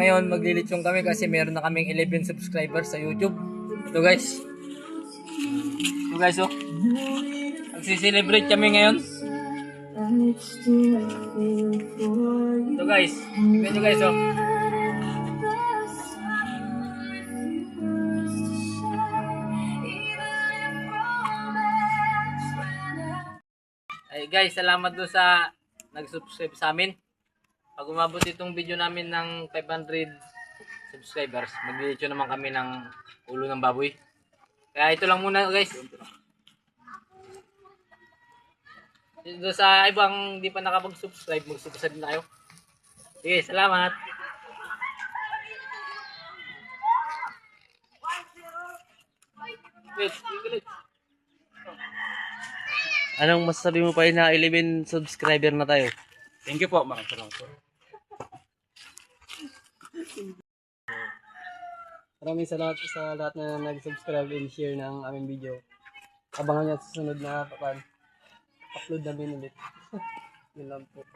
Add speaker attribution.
Speaker 1: ngayon maglilitsyon kami kasi meron na kaming 11 subscribers sa YouTube. Ito guys. Ito guys oh. Magsi-celebrate kami ngayon. Ito guys. Tignan nyo guys oh. Ay guys, salamat doon sa nag-subscribe sa amin. Pag umabot itong video namin ng 500 subscribers, maglilitsyon naman kami ng ulo ng baboy. Kaya ito lang muna guys. Doon sa ibang hindi pa nakapag-subscribe, mag-subscribe na kayo. Sige, salamat. Wait.
Speaker 2: Anong masasabi mo pa na 11 subscriber na tayo?
Speaker 3: Thank you po, maraming salamat po.
Speaker 4: Maraming salamat sa lahat na nag-subscribe and share ng aming video. Abangan nyo sa susunod na upload namin ulit. Yun lang po.